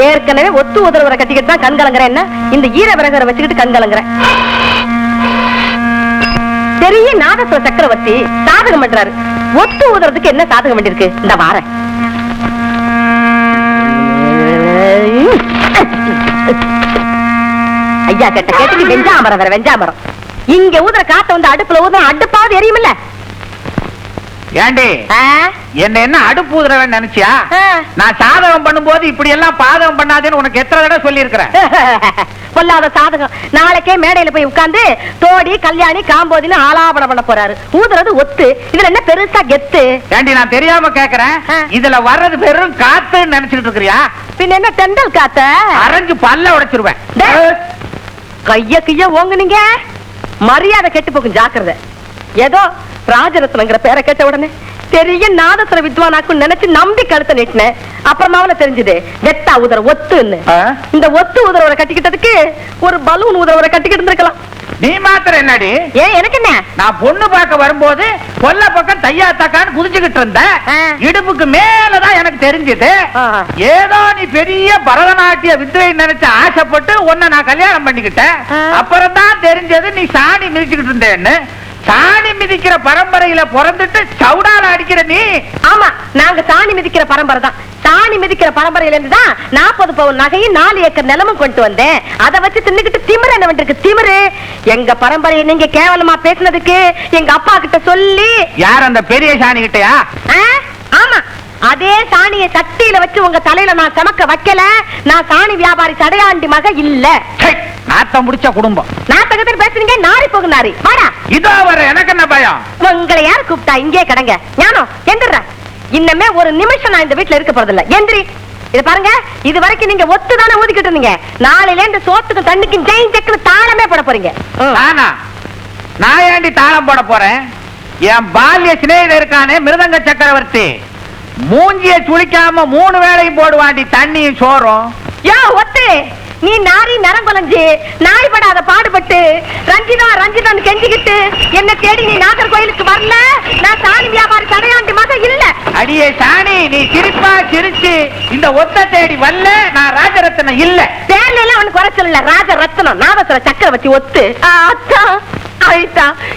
ஏற்கனவே ஒத்து உதரவரை கட்டிக்கிட்டு தான் கண் கலங்குறேன். என்ன இந்த ஈர விறகரை வச்சுக்கிட்டு கண் கலங்குறேன். பெரிய நாதஸ்வர சக்கரவர்த்தி சாதகம் பண்றாரு. ஒத்து உதறதுக்கு என்ன சாதகம் வேண்டியிருக்கு? இந்த வாரேன். ஐயா கேட்ட கேட்டுக்கு வெஞ்சாமரம் வேற வெஞ்சாமரம். இங்க ஊதுற காத்த வந்து அடுப்புல ஊதுற அடுப்பாவது எரியுமில்ல. ஏண்டி என்ன அடுப்பு ஊதுறவன் நினைச்சியா? நான் சாதகம் பண்ணும்போது இப்படி எல்லாம் பாதகம் பண்ணாதேன்னு உனக்கு எத்தனை தடவை சொல்லி இருக்கிறேன். பொல்லாத சாதகம். நாளைக்கே மேடையில போய் உட்கார்ந்து தோடி கல்யாணி காம்போதின்னு ஆலாபனம் பண்ண போறாரு. ஊதுறது ஒத்து, இதுல என்ன பெருசா கெத்து? ஏண்டி நான் தெரியாம கேக்குறேன், இதுல வர்றது வெறும் காத்துன்னு நினைச்சிட்டு இருக்கிறியா? பின்ன என்ன தெண்டல் காத்த? அரைஞ்சு பல்ல உடைச்சிருவேன். கைய கைய ஓங்குனீங்க மரியாதை கெட்டு போகும், ஜாக்கிரதை. ஏதோ ராஜரத்னங்கிற பேரை கேட்ட உடனே பெரிய நாதஸ்வர வித்வானாக்கும் நினைச்சு நம்பி கழுத்த நீட்டினேன். அப்புறமா தெரிஞ்சது வெத்தா உதர ஒத்துன்னு. இந்த ஒத்து உதரவரை கட்டிக்கிட்டதுக்கு ஒரு பலூன் உதரவரை கட்டிக்கிட்டு இருந்திருக்கலாம். நீ மாத்திரம் என்னடி? ஏன் எனக்கு என்ன? நான் பொண்ணு பார்க்க வரும்போது கொல்ல பக்கம் தையா தக்கான்னு குதிச்சுக்கிட்டு இருந்த இடுப்புக்கு மேலதான் எனக்கு தெரிஞ்சது. ஏதோ நீ பெரிய பரதநாட்டிய வித்யை நினைச்சு ஆசைப்பட்டு உன்னை நான் கல்யாணம் பண்ணிக்கிட்டேன். அப்புறம் தான் தெரிஞ்சது நீ சாணி மிதிச்சுக்கிட்டு இருந்தேன்னு. சாணி மிதிக்கிற பரம்பரையில பிறந்துட்டு சவுடால அடிக்கிற நீ. ஆமா, நாங்க சாணி மிதிக்கிற பரம்பரை தான். சாணி மிதிக்கிற பரம்பரையில இருந்துதான் 40 பவுன் நகையும் 4 ஏக்கர் நிலமும் கொண்டு வந்தேன். அதை வச்சு தின்னுக்கிட்டு திமிரு என்ன பண்றது? திமிரு. எங்க பரம்பரையை நீங்க கேவலமா பேசினதுக்கு எங்க அப்பா கிட்ட சொல்லி. யார் அந்த பெரிய சாணி கிட்டயா? ஆமா, அதே சாணியை சட்டியில வச்சு உங்க தலையில நான் சமக்க வைக்கல. நான் சாணி வியாபாரி சடையாண்டி மக இல்ல. நாத்தம் முடிச்ச குடும்பம். நாத்தகத்தில் பேசுறீங்க, நாரி போகு நாரி. வாடா. இதோ வர, எனக்கு என்ன பயம்? உங்களை யார் கூப்பிட்டா? இங்கே கடங்க. ஞானம் எந்திர. இன்னமே ஒரு நிமிஷம் நான் இந்த வீட்டுல இருக்க போறதில்ல. எந்திரி. இது பாருங்க, இது வரைக்கும் நீங்க ஒத்துதானே ஊதிக்கிட்டு இருந்தீங்க. நாளையில இந்த சோத்துக்கு தண்ணிக்கும் ஜெயின் செக்கு தாளமே போட போறீங்க. நான் ஏண்டி தாளம் போட போறேன்? என் பால்ய சிநேகிதர் இருக்கானே மிருதங்க சக்கரவர்த்தி, மூஞ்சிய சுளிக்காம 3 வேளையும் போடுவாண்டி தண்ணியும் சோறும். யா ஒத்து, நீ நாரி நரம்பலஞ்சு நாய் படாத பாடுபட்டு ரஞ்சிதா ரஞ்சிதான் கெஞ்சிக்கிட்டு என்ன தேடி நீ நாகர் கோயிலுக்கு வரல. நான் சாணி வியாபாரி சடையாண்டி மக இல்ல. அடியே சாணி, நீ சிரிப்பா சிரிச்சு இந்த ஒத்த தேடி வரல. நான் ராஜரத்னம் இல்ல. பேர்ல எல்லாம் அவனுக்கு குறைச்சல் இல்ல. ராஜரத்னம் நாதஸ்வர சக்கரவர்த்தி ஒத்து.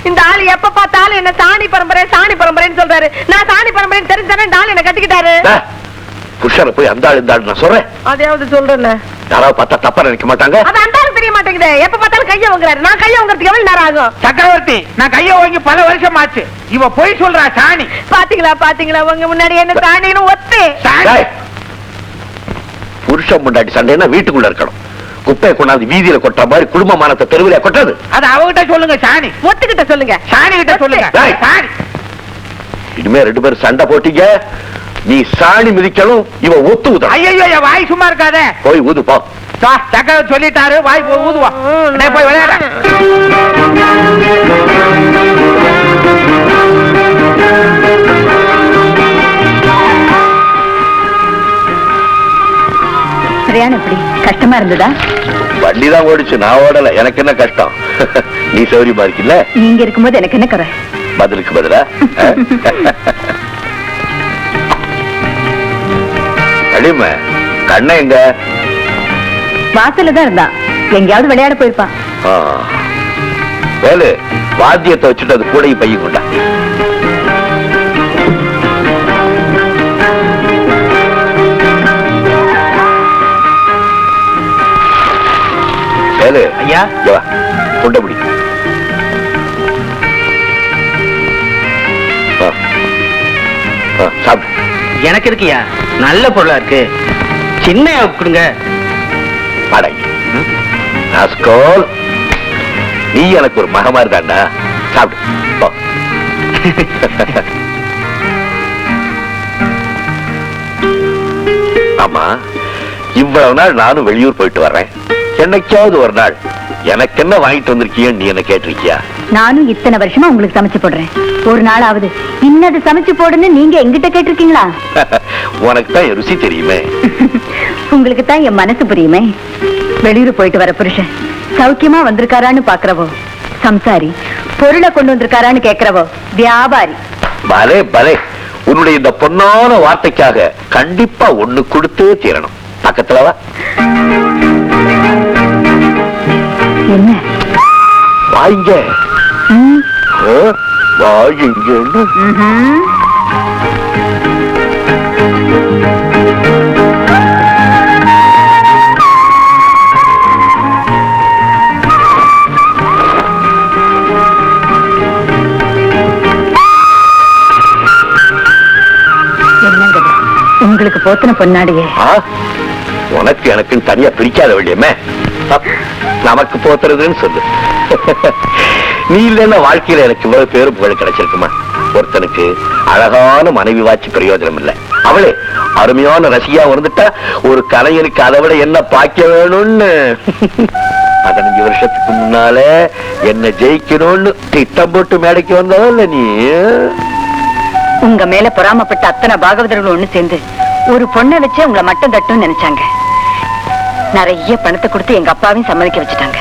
இந்த ஆளு எப்ப பார்த்தாலும் என்ன சாணி பரம்பரை சாணி பரம்பரைன்னு சொல்றாரு. நான் சாணி பரம்பரை தெரிஞ்சானே இந்த ஆளு என்ன கட்டிக்கிட்டாரு. புருஷனை போய் அந்த ஆளு இந்த ஆளு நான் சொல்றேன். அதையாவது சொல்றேன். யாராவது பார்த்தா தப்பா நினைக்க மாட்டாங்க. அது அந்த ஆளு தெரிய மாட்டேங்குது. எப்ப பார்த்தாலும் கைய வாங்குறாரு. நான் கைய வாங்குறதுக்கு எவ்வளவு நேரம் ஆகும்? சக்கரவர்த்தி, நான் கைய வாங்கி பல வருஷம் ஆச்சு. இவ போய் சொல்றா சாணி. பாத்தீங்களா பாத்தீங்களா, உங்க முன்னாடி என்ன சாணின்னு ஒத்து. புருஷன் முன்னாடி சண்டைன்னா வீட்டுக்குள்ள இருக்கணும். குப்பையை கொண்டாந்து வீதியில கொட்ட மாதிரி குடும்ப மானத்தை தெருவில கொட்டாது. அது அவகிட்ட சொல்லுங்க சாணி. ஒத்துக்கிட்ட சொல்லுங்க. சாணி கிட்ட சொல்லுங்க. இனிமே 2 பேரும் சண்டை போட்டீங்க. நீ சாணி மிதிக்கணும், இவ ஒத்து ஊத. ஐயோ, வாய் சும்மா இருக்காதே. போய் ஊது போ. சக்கரவர்த்தி சொல்லிட்டாரு, வாய் போய் ஊதுவா. போய் விளையாட. சரியான எப்படி கஷ்டமா இருந்ததா? வண்டிதான் ஓடிச்சு, நான் ஓடல. எனக்கு என்ன கஷ்டம்? நீ சௌரியமா இருக்கீல்ல? நீங்க இருக்கும்போது எனக்கு என்ன குறை? பதிலுக்கு பதிலா அடிமை கண்ண எங்க? வாசல்ல தான் இருந்தா. எங்கேயாவது விளையாட போயிருப்பான். வேலு, வாத்தியத்தை வச்சுட்டு அது கூட பையன் கொண்டா. வேலு, ஐயா கொண்ட முடி. சாப்பிடு. எனக்கு இருக்கியா? நல்ல பொருளா இருக்கு. சின்ன கொடுங்க. நீ எனக்கு ஒரு மகமா இருக்காண்டா. சாப்பிடு. ஆமா, இவ்வளவு நாள் நானும் வெளியூர் போயிட்டு வர்றேன். என்னைக்காவது ஒரு நாள் எனக்கு என்ன வாங்கிட்டு வந்திருக்கிய நீ என்ன கேட்டிருக்கியா? நானும் இத்தனை வருஷமா உங்களுக்கு சமைச்சு போடுறேன். ஒரு நாளாவது இன்னது சமைச்சு போடுன்னு நீங்க எங்கிட்ட கேட்டிருக்கீங்களா? உனக்கு தான் ருசி தெரியுமே. உங்களுக்கு தான் என் மனசு புரியுமே. வெளியூர் போயிட்டு வர புருஷன் சௌக்கியமா வந்திருக்காரான்னு பாக்குறவோ சம்சாரி, பொருளை கொண்டு வந்திருக்காரான்னு கேக்குறவோ வியாபாரி. பலே பலே, உன்னுடைய இந்த பொன்னான வார்த்தைக்காக கண்டிப்பா ஒண்ணு கொடுத்தே தீரணும். பக்கத்துல வா. என்ன வாங்க வாங்க. உங்களுக்கு போத்தன பொன்னாடியே. உனக்கு எனக்குன்னு தனியா பிரிக்காத வேண்டியமே, நமக்கு போத்துறதுன்னு சொல்லு. நீ இல்லைன்னா வாழ்க்கையில எனக்கு இவ்வளவு பேரு புகழ் கிடைச்சிருக்குமா? ஒருத்தனுக்கு அழகான மனைவி வாட்சி பிரயோஜனம் இல்லை. அவளே அருமையான ரசிகா வந்துட்டா ஒரு கலைஞனுக்கு அதை விட என்ன பாக்க வேணும்னு 15 வருஷத்துக்கு முன்னால என்ன ஜெயிக்கணும்னு திட்டம் போட்டு மேடைக்கு வந்தவல்ல நீ. உங்க மேல பொறாமப்பட்ட அத்தனை பாகவதர்கள் ஒண்ணு சேர்ந்து ஒரு பொண்ணை வச்சு உங்களை மட்டும் தட்டும்னு நினைச்சாங்க. நிறைய பணத்தை கொடுத்து எங்க அப்பாவையும் சம்மதிக்க வச்சுட்டாங்க.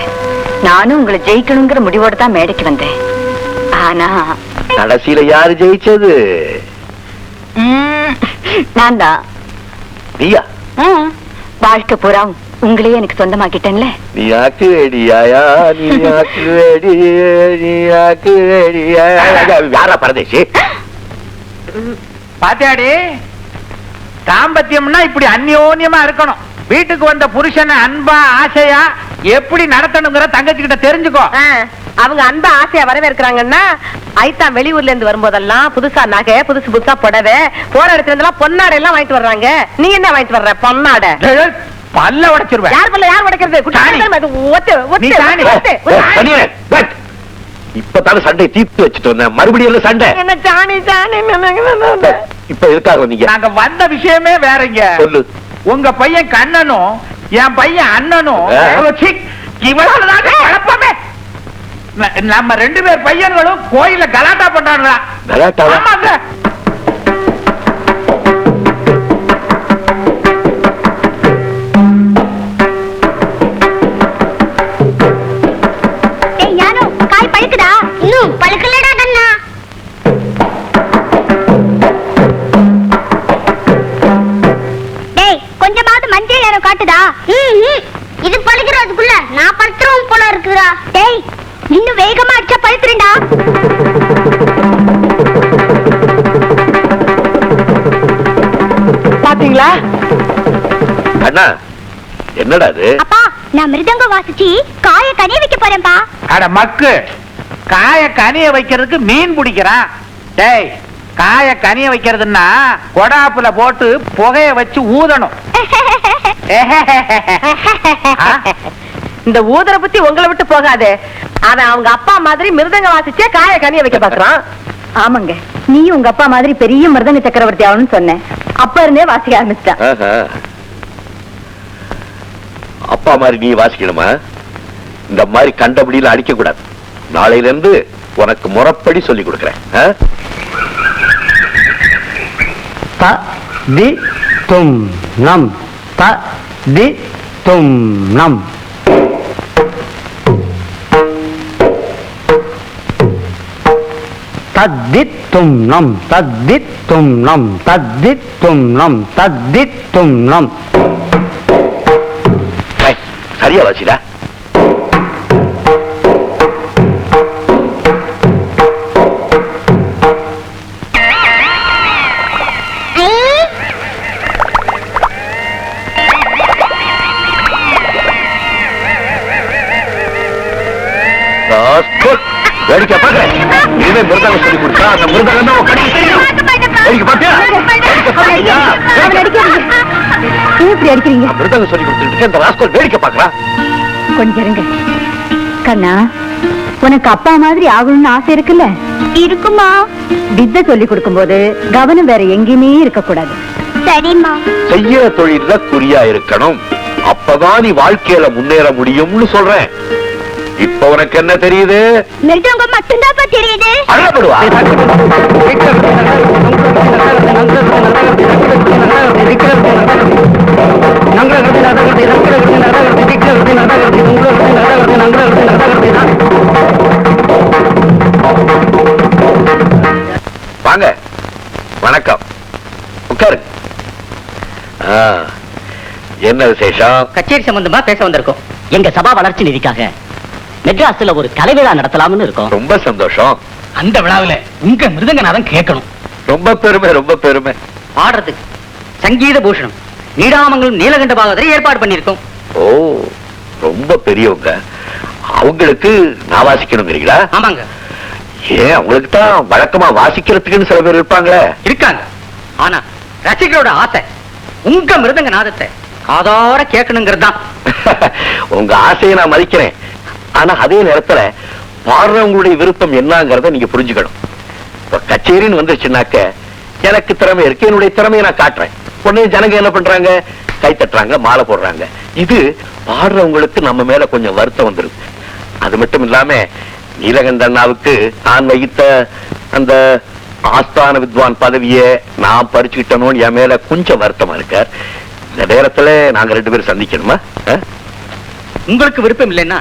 நானும் உங்களை ஜெயிக்கணுங்கிற முடிவோட தான் மேடைக்கு வந்தேன். ஆனா கடைசியில யாரு ஜெயிச்சது? நான் தான். நீயா? வாழ்க்கை பூரா உங்களையே எனக்கு சொந்தமாக்கிட்டேன்ல. நீ ஆக்கு வேடியாயா, நீ ஆக்கு வேடி, நீ ஆக்கு வேடியா. யாரா பரதேசி? பாத்தியாடி, தாம்பத்தியம்னா இப்படி அந்யோன்யமா இருக்கணும். வீட்டுக்கு வந்த புருஷனை அன்பா ஆசையா எப்படி நடத்தணுங்கிற தங்கச்சி கிட்ட தெரிஞ்சுக்கோ. அவங்க அன்பா ஆசையா வரவேற்கிறாங்கன்னா ஐத்தான் வெளியூர்ல இருந்து வரும்போதெல்லாம் புதுசா நகை, புதுசு புதுசா புடவை, போற இடத்துல இருந்தெல்லாம் பொன்னாடை எல்லாம் வாங்கிட்டு வர்றாங்க. நீ என்ன வாங்கிட்டு வர்ற? பொன்னாடை. பல்ல உடைச்சிருவேன். யார் பல்ல யார் உடைக்கிறது? இப்பதான சண்டை தீர்த்து வச்சுட்டு வந்தேன், மறுபடியும் சண்டை. என்ன ஜானி ஜானி? இப்ப இருக்காங்க நீங்க. நாங்க வந்த விஷயமே வேறங்க. சொல்லு. உங்க பையன் கண்ணனும் என் பையன் அண்ணனும் இவளாலதான் குழப்பமே. நம்ம 2 பேர் பையன்களும் கோயில கலாட்டா பண்றாங்களா? ஆமாங்க. காய் பழுக்குதா? இன்னும் பழுக்கலடா கண்ணா. டேய், கொஞ்சமாவது மஞ்சள் நேரம் காட்டுதா? இது பழுக்கிறதுக்குள்ள நான் பழுத்துறோம் போல இருக்குதா? டேய், இன்னும் வேகமா அடிச்சா பழுத்துறேன்டா. பாத்தீங்களா? அண்ணா, என்னடா அது? அப்பா, நான் மிருதங்க வாசிச்சு காய கனிய வைக்க போறேன்பா. அட மக்கு, காய கனிய வைக்கிறதுக்கு மீன் பிடிக்கிறான். டேய், காய கனிய வைக்கிறதுன்னா கொடாப்புல போட்டு புகைய வச்சு ஊதணும். இந்த ஊதர புத்தி உங்களை விட்டு போகாது. ஆனா அவங்க அப்பா மாதிரி மிருதங்க வாசிச்சே காய கனிய வைக்க பாக்குறான். ஆமாங்க, நீ உங்க அப்பா மாதிரி பெரிய மிருதங்க சக்கரவர்த்தி ஆகணும்னு சொன்னேன். அப்ப இருந்தே வாசிக்க ஆரம்பிச்சிட்டான். அப்பா மாதிரி நீ வாசிக்கணுமா? இந்த மாதிரி கண்டபடியில அடிக்க கூடாது. நாளையில இருந்து உனக்கு முறைப்படி சொல்லி கொடுக்கிறேன். த தி தும் நம், த தி தும் நம். தத்தித்தும் நம், தத்தித்தும் நம், தத்தித்தும் நம், தத்தித்தும் நம். சரியா வாசிடா. வேடிக்கை பாக்குறேன். இனிமே மிருதங்க சொல்லி கொடுத்தா அந்த மிருதங்க மிருதங்க சொல்லி கொடுத்துட்டு இந்த ராஸ்கோல் வேடிக்கை பாக்குறான். கொஞ்சம் இருங்க கண்ணா. உனக்கு அப்பா மாதிரி ஆகணும்னு ஆசை இருக்குல்ல? இருக்குமா? வித்தை சொல்லி கொடுக்கும் போது கவனம் வேற எங்கேயுமே இருக்க கூடாது. சரிம்மா. செய்ய தொழில குறியா இருக்கணும். அப்பதான் நீ வாழ்க்கையில முன்னேற முடியும்னு சொல்றேன். இப்ப உனக்கு என்ன தெரியுது? மிருதங்க மட்டும்தான்ப்பா தெரியுது. அழப்படுவா. வாங்க, வணக்கம், உட்காரு. என்ன விசேஷம்? கச்சேரி சம்பந்தமா பேச வந்திருக்கோம். எங்க சபா வளர்ச்சி நிதிக்காக மெட்ராஸ்ல ஒரு கலை விழா நடத்தலாம்னு இருக்கோம். ரொம்ப சந்தோஷம். அந்த விழாவில உங்க மிருதங்கநாதம் கேட்கணும். ரொம்ப பெருமை, ரொம்ப பெருமை. ஆடுறதுக்கு சங்கீத பூஷணம் நீடாமங்கலம் நீலகண்ட பாகவதரை ஏற்பாடு பண்ணிருக்கோம். ஓ, ரொம்ப பெரியவங்க. அவங்களுக்கு நான் வாசிக்கணுங்கிறீங்களா? ஆமாங்க. ஏன், அவங்களுக்கு தான் வழக்கமா வாசிக்கிறதுக்குன்னு சில பேர் இருப்பாங்களே. இருக்காங்க. ஆனா ரசிகரோட ஆசை உங்க மிருதங்க நாதத்தை காதார கேட்கணுங்கிறது தான். உங்க ஆசையை நான் மதிக்கிறேன். ஆனா அதே நேரத்துல பாடுறவங்களுடைய விருப்பம் என்னங்கறத நீங்க புரிஞ்சுக்கணும். இப்ப கச்சேரின்னு வந்துருச்சுனாக்க எனக்கு திறமை இருக்கு, என்னுடைய திறமையை நான் காட்டுறேன். உடனே ஜனங்க என்ன பண்றாங்க? கை தட்டுறாங்க, மாலை போடுறாங்க. இது பாடுறவங்களுக்கு நம்ம மேல கொஞ்சம் வருத்தம் வந்துருது. அது மட்டும் இல்லாம நீலகண்டண்ணாவுக்கு நான் வகித்த அந்த ஆஸ்தான வித்வான் பதவியை நான் பறிச்சுக்கிட்டனும் என் மேல கொஞ்சம் வருத்தமா இருக்கார். இந்த நேரத்துல நாங்க 2 பேரும் சந்திக்கணுமா? உங்களுக்கு விருப்பம் இல்லைன்னா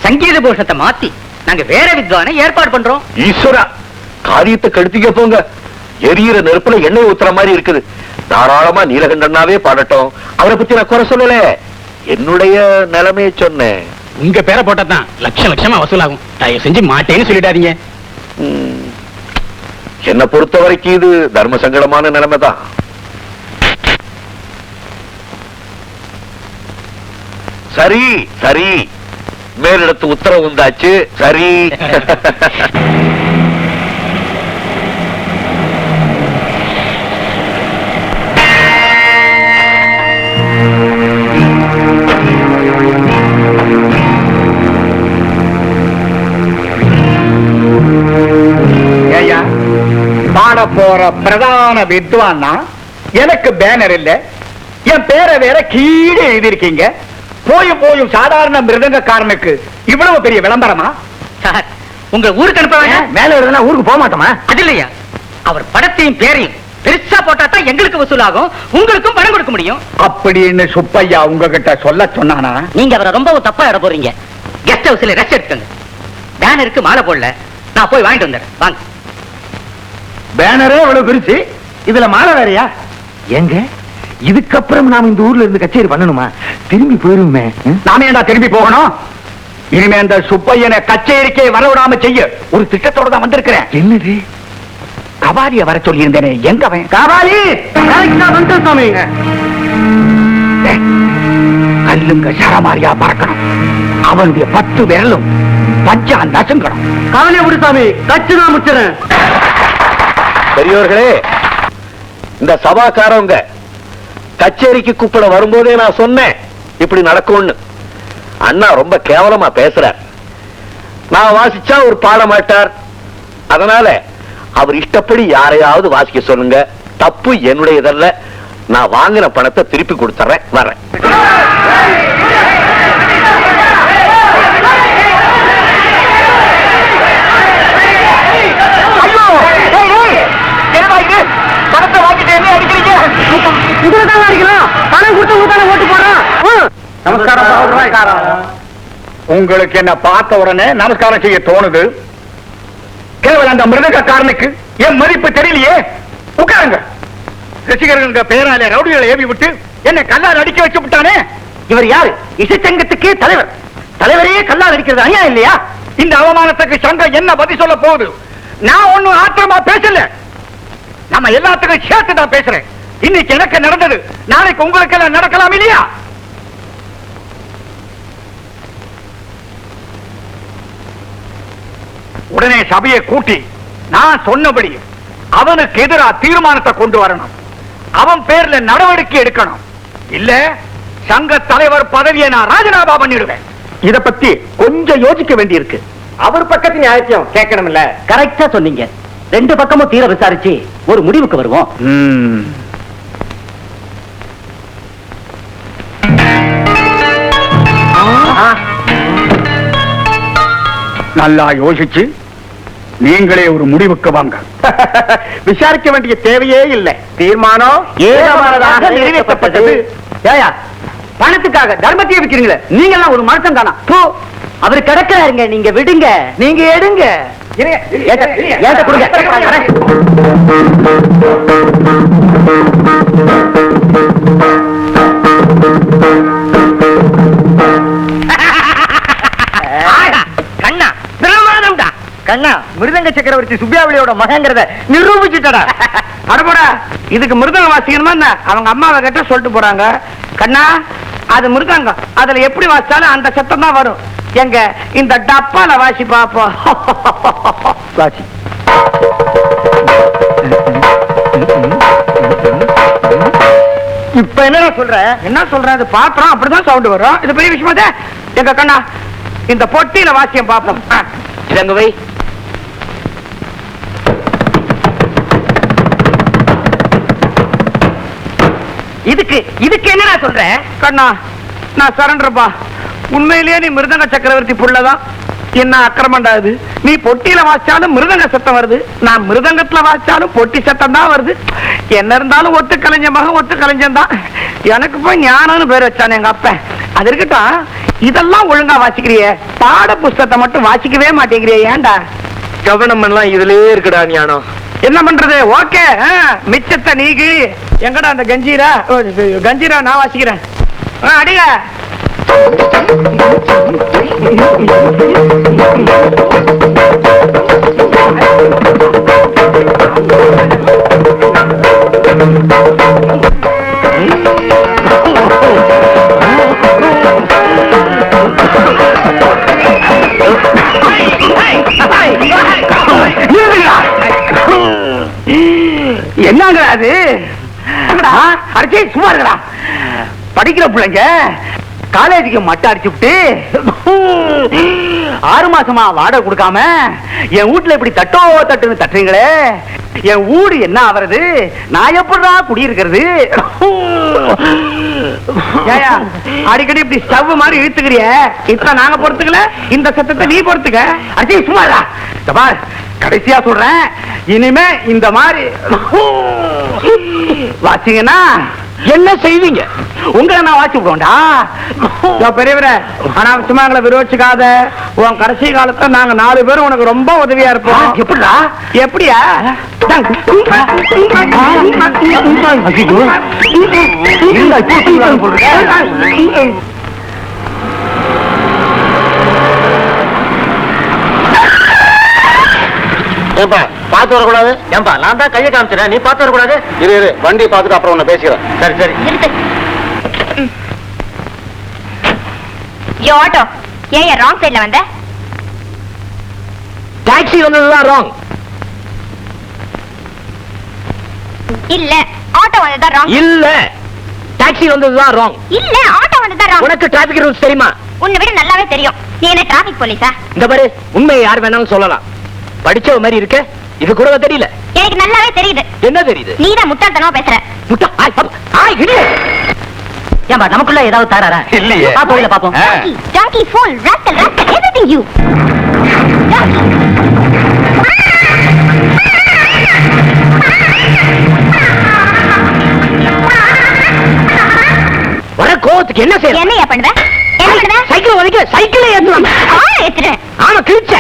சங்கீத பூஷணத்தை மாத்தி நாங்க வேற வித்வானை ஏற்பாடு பண்றோம். ஈஸ்வரா, காரியத்தை கெடுத்துக்க போங்க. எரியிற நெருப்புல எண்ணெய் ஊத்துற மாதிரி இருக்குது. தாராளமா நீலகண்டண்ணாவே பாடட்டும். அவரை பத்தி நான் குறை சொல்லல, என்னுடைய நிலைமையை சொன்னேன். உங்க பேரை போட்டதான் லட்சமா வசூலாகும். தயவு செஞ்சு மாட்டேன்னு சொல்லிடாதீங்க. என்னை பொறுத்த வரைக்கும் இது தர்ம சங்கடமான நிலைமை தான். சரி சரி, மேலிடத்து உத்தரவு வந்தாச்சு. சரி. ஏய்யா, பாட போற பிரதான வித்வான்னா எனக்கு பேனர் இல்ல, என் பேரை வேற கீழே எழுதியிருக்கீங்க. போயும் சாதாரண மிருதங்கக்காரனுக்கு இவ்வளவு பெரிய விளம்பரமா? சார், உங்க ஊருக்கு அனுப்ப வேண்டாம். மேல எழுதுனா ஊருக்கு போக மாட்டோமா? அது இல்லையா, அவர் படத்தையும் பேரையும் பெருசா போட்டா தான் எங்களுக்கு வசூலாகும், உங்களுக்கும் பணம் கொடுக்க முடியும். அப்படின்னு சுப்பையா உங்ககிட்ட சொல்ல சொன்னானா? நீங்க அவரை ரொம்பவும் தப்பா இட போறீங்க. கெஸ்ட் ஹவுஸ்ல ரெஸ்ட் எடுத்துங்க. பேனருக்கு மாலை போடல, நான் போய் வாங்கிட்டு வந்துடுறேன். வாங்க. பேனரே இவ்வளவு பெருசு, இதுல மாலை வேறையா? எங்க இதுக்கப்புறம் நாம இந்த ஊர்ல இருந்து கச்சேரி பண்ணணுமா? திரும்பி போயிருமே. நாம ஏன்டா திரும்பி போகணும்? இனிமே அந்த சுப்பையனை கச்சேரிக்கே வரவிடாம செய்ய ஒரு திட்டத்தோட தான் வந்திருக்கிறேன். என்னது? கபாலிய வர சொல்லி இருந்தேனே, எங்க அவன்? கபாலி சாமி. கல்லுங்க சரமாரியா பறக்கணும். அவனுடைய 10 விரலும் பஞ்சா நசுங்கணும். கவலை விடு சாமி, கச்சுதான் முச்சுறேன். பெரியோர்களே, இந்த சபாக்காரவங்க கச்சேரிக்கு கூப்பிட வரும்போதே நான் சொன்னேன் இப்படி நடக்கும்னு. அண்ணா ரொம்ப கேவலமா பேசுறார். நான் வாசிச்சா ஒரு பாட மாட்டார். அதனால அவர் இஷ்டப்படி யாரையாவது வாசிக்க சொல்லுங்க. தப்பு என்னுடையதல்ல. நான் வாங்கின பணத்தை திருப்பி கொடுத்துறேன். வரேன். பணத்தை வாங்கிட்டு என்ன அடிக்கிறீங்க? பணம் கொடுத்து ஓட்டு போறோம். நமஸ்காரம். உங்களுக்கு என்ன பார்த்த உடனே நமஸ்காரம் செய்ய தோணுது. கேவலம் அந்த மிருதங்கக்காரனுக்கு என் மதிப்பு தெரியலையே. உட்காருங்க. ரசிகர்கள் பேரால ரவுடிகளை ஏவி விட்டு என்ன கல்லால் அடிக்க வச்சு விட்டானே. இவர் யாரு? இசைச்சங்கத்துக்கு தலைவர். தலைவரையே கல்லால் அடிக்கிறது அநியாயம் இல்லையா? இந்த அவமானத்துக்கு சங்கம் என்ன பதில் சொல்ல போகுது? நான் ஒண்ணும் ஆத்திரமா பேசல, நம்ம எல்லாத்துக்கும் சேர்த்து தான் பேசுறேன். இன்னைக்கு எனக்கு நடந்தது நாளைக்கு உங்களுக்கு எல்லாம் நடக்கலாம் இல்லையா? உடனே சபையை கூட்டி நான் சொன்னபடி அவனுக்கு எதிராக தீர்மானத்தை கொண்டு வரணும். அவன் பேர்ல நடவடிக்கை எடுக்கணும். இல்ல சங்க தலைவர் பதவியை நான் ராஜினாமா பண்ணிடுவேன். இத பத்தி கொஞ்சம் யோசிக்க வேண்டியிருக்கு. அவர் பக்கத்து நியாயத்தையும் கேட்கணும்ல. கரெக்டா சொன்னீங்க. 2 பக்கமும் தீர விசாரிச்சு ஒரு முடிவுக்கு வருவோம். நல்லா யோசிச்சு நீங்களே ஒரு முடிவுக்கு வாங்க. விசாரிக்க வேண்டிய தேவையே இல்லை. தீர்மானம் ஏகமானதாக நிறைவேற்றப்பட்டது. ஏயா, பணத்துக்காக தர்மத்தையே விக்கிறீங்களே, நீங்க எல்லாம் ஒரு மனுஷன் தானா? அவர் கிடக்கிறாருங்க, நீங்க விடுங்க, நீங்க எடுங்க. ஏத்த கொடுங்க. சக்கரவர்த்தி சுப்பியாவளியோட மகங்கிறத நிரூபிச்சுட்டடா. அடப்படா, இதுக்கு மிருதங்க வாசிக்கணுமா என்ன? அவங்க அம்மாவை கிட்ட சொல்லிட்டு போறாங்க, கண்ணா அது மிருதங்கம், அதுல எப்படி வாசிச்சாலும் அந்த சத்தம் தான் வரும். எங்க இந்த டப்பால வாசி பாப்போம். வாசி. இப்ப என்ன சொல்ற? என்ன சொல்றேன்? இது பாத்திரம் அப்படிதான் சவுண்ட் வரும். இது பெரிய விஷயமா தான். எங்க கண்ணா இந்த பொட்டியில வாசியம் பாப்போம். இறங்க வை. இதுக்கு என்ன சொல்ற? கண்ணா நான் சரண்டர்ப்பா. உண்மையிலேயே நீ மிருதங்க சக்கரவர்த்தி புள்ளதான். என்ன அக்கிரமண்டாது? நீ பொட்டியில வாசிச்சாலும் மிருதங்க சத்தம் வருது, நான் மிருதங்கத்துல வாசிச்சாலும் பொட்டி சத்தம் தான் வருது. என்ன இருந்தாலும் ஒத்து கலைஞ மகன் ஒத்து கலைஞன் தான். எனக்கு போய் ஞானம்னு பேர் வச்சானே எங்க அப்ப. அது இருக்கட்டும், இதெல்லாம் ஒழுங்கா வாசிக்கிறியே, பாட புஸ்தகத்தை மட்டும் வாசிக்கவே மாட்டேங்கிறியே, ஏன்டா? கவனம் எல்லாம் இதுலயே இருக்குடா ஞானம். என்ன பண்றது? ஓகே, மிச்சத்தை நீக்கு. எங்கடா அந்த கஞ்சீரா? கஞ்சீரா நான் வாசிக்கிறேன். அடிங்க. என்னங்க அது? அடிச்சு சும்மா இருக்கா? படிக்கிற பிள்ளைங்க காலேஜுக்கு மட்டை அடிச்சு விட்டு 6 மாசமா வாடகை கொடுக்காம என் வீட்டுல இப்படி தட்டோ தட்டுன்னு தட்டுறீங்களே, என் வீடு என்ன ஆவறது? நான் எப்படா குடியிருக்கிறது? அடிக்கடி இப்படி ஸ்டவ் மாதிரி இழுத்துக்கிறிய, இப்ப நாங்க பொறுத்துக்கல, இந்த சத்தத்தை நீ பொறுத்துக்க. அடி சும்மா பார், கடைசியா சொல்றேன், இனிமே இந்த மாதிரி வாசிங்கன்னா என்ன செய்வீங்க? உங்களை நான் வாசி விடுவோம்டா. பெரியவரே, அனாவசியமா எங்களை விரோச்சிக்காத. உன் கடைசி காலத்துல நாங்க 4 பேரும் உனக்கு ரொம்ப உதவியா இருப்போம். எப்படிடா? எப்படியா? ஏன்பா பாத்து வரக்கூடாது? ஏன்பா நான் தான் கையை காமிச்சிடறேன், நீ பாத்து வரக்கூடாது? இரு வண்டி பாத்துட்டு அப்புறம் உன்னை பேசிக்கிறேன். சரி சரி. யோ ஆட்டோ, ஏன் ராங் சைடுல வந்த? டாக்ஸி வந்ததுதான் ராங். இல்ல, ஆட்டோ வந்ததா ராங். இல்ல, டாக்ஸி வந்ததுதான் ராங். இல்ல, ஆட்டோ வந்ததா ராங். உனக்கு டிராபிக் ரூல்ஸ் தெரியுமா? உன்னை விட நல்லாவே தெரியும். நீ என்ன டிராபிக் போலீஸா? இந்த பாரு, உண்மையை யார் வேணாலும் சொல்லலாம். படிச்சவ மாதிரி இருக்க, இது கூட தெரியல. எனக்கு நல்லாவே தெரியுது. என்ன தெரியுது? நீதான் முட்டாள்தனமா பேசுற. ஏன்பா நமக்குள்ள ஏதாவது தாராரா? இல்லையே. போயில பாப்போம். Donkey, fool, rascal, everything you. வர கோவத்துக்கு என்ன செய்ய? என்னையா பண்ணுவ? என்ன பண்ணுவ? சைக்கிள் உதைக்க, சைக்கிளே ஏத்துறாங்க. ஆளை ஏத்துறேன். ஆமா கிழிச்ச.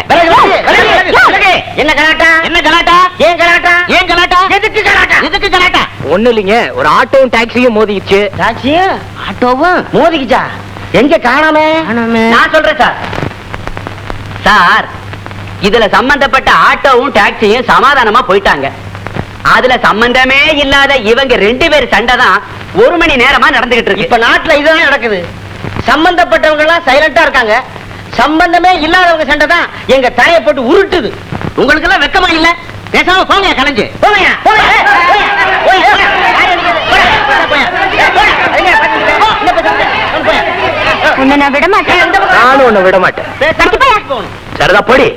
என்ன கலாட்டா? என்ன கலாட்டா? ஏன் கலாட்டா? ஏன் கலாட்டா? எதுக்கு கலாட்டா? எதுக்கு கலாட்டா? ஒண்ணு இல்லைங்க, ஒரு ஆட்டோவும் டாக்ஸியும் மோதிக்கிச்சு. டாக்ஸியும் ஆட்டோவும் மோதிக்கிச்சா? எங்க காணாமே? நான் சொல்றேன் சார். சார், இதுல சம்பந்தப்பட்ட ஆட்டோவும் டாக்ஸியும் சமாதானமா போயிட்டாங்க. அதுல சம்பந்தமே இல்லாத இவங்க 2 பேர் சண்டை தான் 1 மணி நேரமா நடந்துகிட்டு இருக்கு. இப்ப நாட்டுல இதுதான் நடக்குது. சம்பந்தப்பட்டவங்க எல்லாம் சைலண்டா இருக்காங்க, சம்பந்தமே இல்லாதவங்க சண்டை தான் எங்க தலையை போட்டு உருட்டுது. உங்களுக்கு எல்லாம் வெக்கமா இல்ல? பேசாம போங்க, கலைஞ்சு போங்க போங்க. உன்னை நான் விட மாட்டேன். நானும் உன்னை விட மாட்டேன். சரிதா போடி.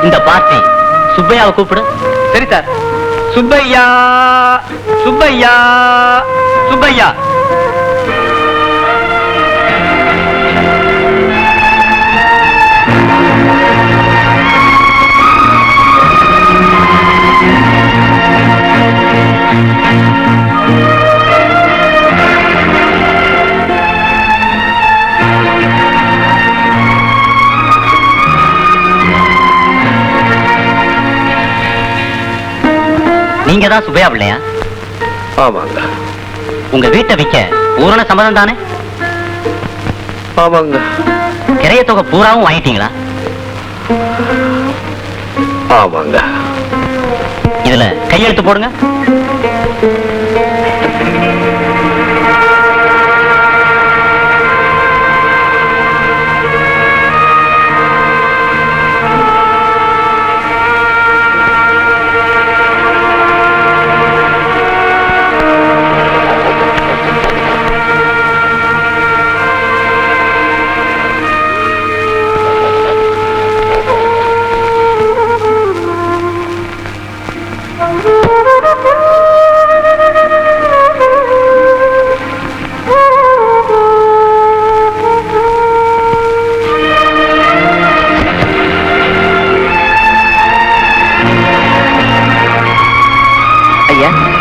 இந்த பார்ட்டி சுப்பையாவை கூப்பிடு. சரி சார். சுப்பையா, சுப்பையா, சுப்பையா. நீங்க தான் சுபையா பிள்ளையா? ஆமாங்க. உங்க வீட்டை விற்க பூரண சம்மதம் தானே? ஆமாங்க. கிரைய தொகை பூராவும் வாங்கிட்டீங்களா? ஆமாங்க. இதுல கையெழுத்து போடுங்க.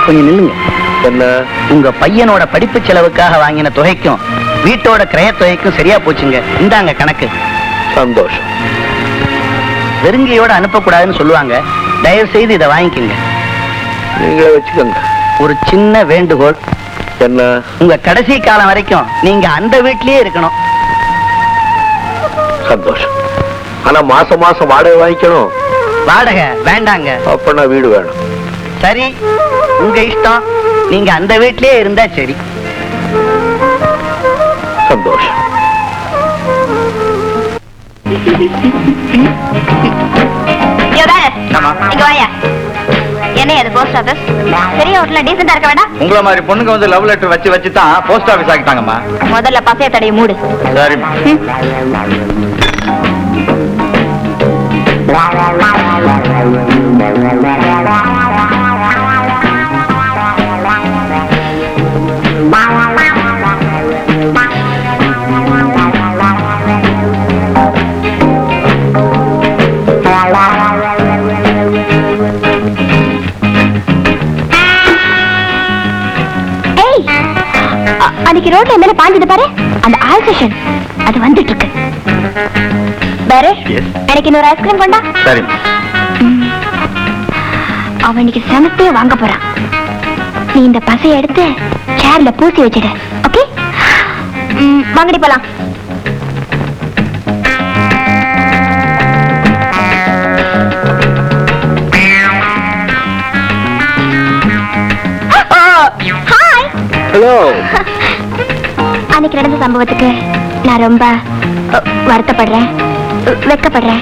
கொஞ்சம் நில்லுங்க. என்ன? உங்க பையனோட படிப்பு செலவுக்காக வாங்கின தொகைக்கும் வீட்டோட கிரய தொகைக்கும் சரியா போச்சுங்க. இந்தாங்க கணக்கு. சந்தோஷம். வெறுங்கையோட அனுப்பக்கூடாதுன்னு சொல்லுவாங்க. தயவு செய்து இதை வாங்கிக்கோங்க. நீங்களே வச்சுக்கோங்க. ஒரு சின்ன வேண்டுகோள். என்ன? உங்க கடைசி காலம் வரைக்கும் நீங்க அந்த வீட்லயே இருக்கணும். சந்தோஷம். ஆனா மாசம் மாசம் வாடகை வாங்கிக்கணும். வாடகை வேண்டாங்க. அப்ப வீடு வேணும். சரி, உங்க இஷ்டம். நீங்க அந்த வீட்லயே இருந்தா சரி. சந்தோஷம். என்ன அது போஸ்ட் ஆபீஸ்? பெரிய ஹோட்டல்ல டீசெண்டா இருக்க வேண்டாம். உங்கள மாதிரி பொண்ணுங்க வந்து லவ் லெட்டர் வச்சு தான் போஸ்ட் ஆபீஸ் ஆக்கிட்டாங்கம்மா. முதல்ல பசைய தடைய மூடு. சரிம்மா. அன்னைக்கு ரோட்ல மேல பாஞ்சது பாரு, அந்த ஆல்சேஷன் அது வந்துட்டு இருக்கு. பாரு, எனக்கு இன்னொரு ஐஸ்கிரீம் கொண்டா. சரி. அவன் இன்னைக்கு சமத்தே வாங்க போறான். நீ இந்த பசைய எடுத்து சேர்ல பூசி வச்சிடு. ஓகே? வாங்கடி போலாம். ஹாய். ஹலோ. அன்னைக்கு நடந்த சம்பவத்துக்கு நான் ரொம்ப வருத்தப்படுறேன், வெக்கப்படுறேன்.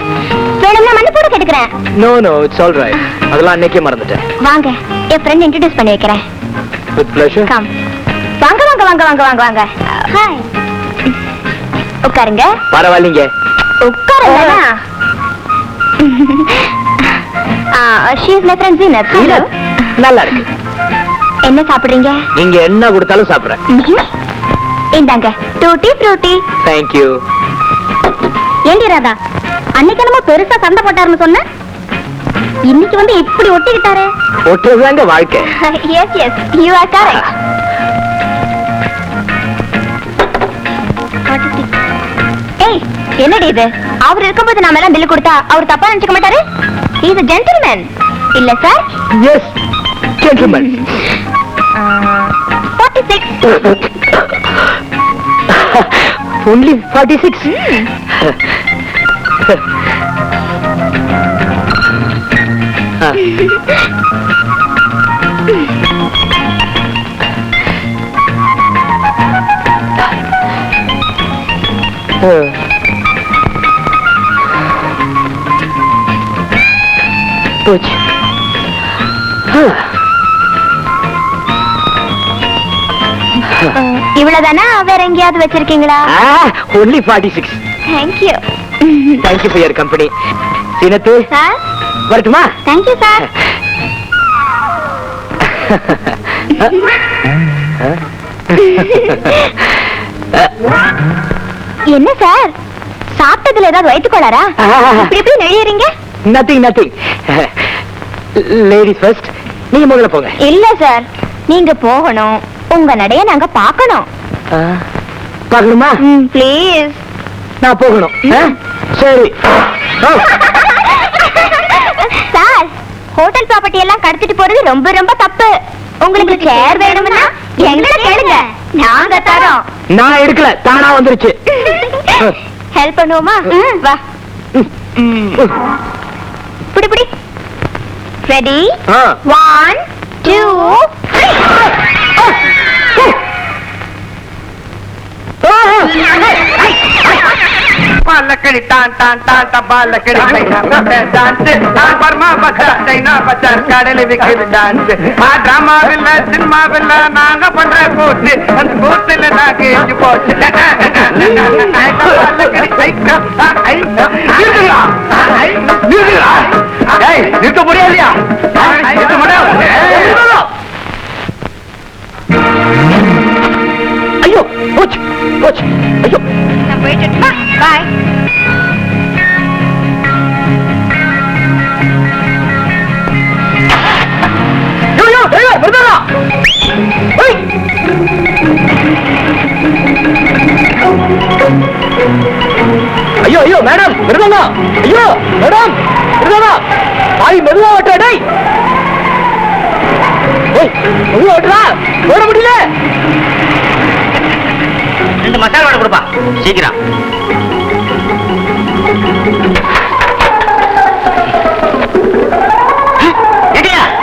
வேணும்னா மன்னிப்போட கேட்டுக்கிறேன். No no, it's all right. அதெல்லாம் அன்னைக்கே மறந்துட்டேன். வாங்க, என் ஃப்ரெண்ட் இன்ட்ரோடியூஸ் பண்ணி வைக்கிறேன். With pleasure. கம். வாங்க வாங்க வாங்க வாங்க வாங்க வாங்க. ஹாய். உட்காருங்க. பரவாயில்லைங்க. உட்காருங்க. she is my friend Zinat. Hello. நல்லா இருக்கு. என்ன சாப்பிடுறீங்க? நீங்க என்ன கொடுத்தாலும் சாப்பிடுறேன். இந்தாங்க டூட்டி ஃப்ரூட்டி. Thank you. ஏண்டி ராதா, அன்னைக்கு என்னமோ பெருசா சண்டை போட்டாருன்னு சொன்ன, இன்னைக்கு வந்து இப்படி ஒட்டிக்கிட்டாரு. ஒட்டுறதுதாங்க வாழ்க்கை. Yes yes, you are correct. ஏய், என்னடி இது? அவர் இருக்கும்போது நாம எல்லாம் பில் கொடுத்தா அவர் தப்பா நினைச்சுக்க மாட்டாரு? he is a gentleman. இல்ல சார்? Yes, gentleman. 46. only 46. போச்சு. இவ்வளவுதானா? வேற எங்கேயாவது வச்சிருக்கீங்களா? only 46. Thank you. Thank you for your company. சீனத்து, சார் வரட்டுமா? Thank you sir. என்ன சார், சாப்பிட்டதுல ஏதாவது வயிற்றுக்கோளாரா? இப்படி எப்படி நெழியறீங்க? Nothing nothing. Ladies first. நீங்க முதல்ல போங்க. இல்ல சார், நீங்க போகணும். உங்க நடைய நாங்க பார்க்கணும். பார்க்கணுமா? ப்ளீஸ். நான் போகணும். சரி. சார், ஹோட்டல் ப்ராப்பர்ட்டி எல்லாம் கடத்திட்டு போறது பண்றது ரொம்ப ரொம்ப தப்பு. உங்களுக்கு சேர் வேணும்னா எங்களை கேளுங்க, நாங்க தரோம். நான் எடுக்கல, தானா வந்துருச்சு. ஹெல்ப் பண்ணுவோமா? வா. பிடி பிடி. ரெடி? 1 2 பாலக்கடி டான் டான் டான் பாலக்கடி டான்ஸ் பர்மா பச்சா டைனா பச்சா கடலை விக்கிது டான்ஸ் டிராமாவில் சினிமாவில் நாங்க பண்ற கூத்து அந்த கூத்துல நான் கேட்டு போச்சு. நிறுத்த முடியாதியா? ஐயோ போச்சு போச்சு. ஐயோ நான் போயிட்டுமா? பாய். ஐயோ ஐயோ மேடம் மிருதங்க. ஐயோ மேடம் மிருதங்க. பாய் மெதுவா ஓட்டுறா. டேய் மெதுவா ஓட்டுறா, ஓட முடியல. 2 மசாலா வடை கொடுப்பா சீக்கிரம்.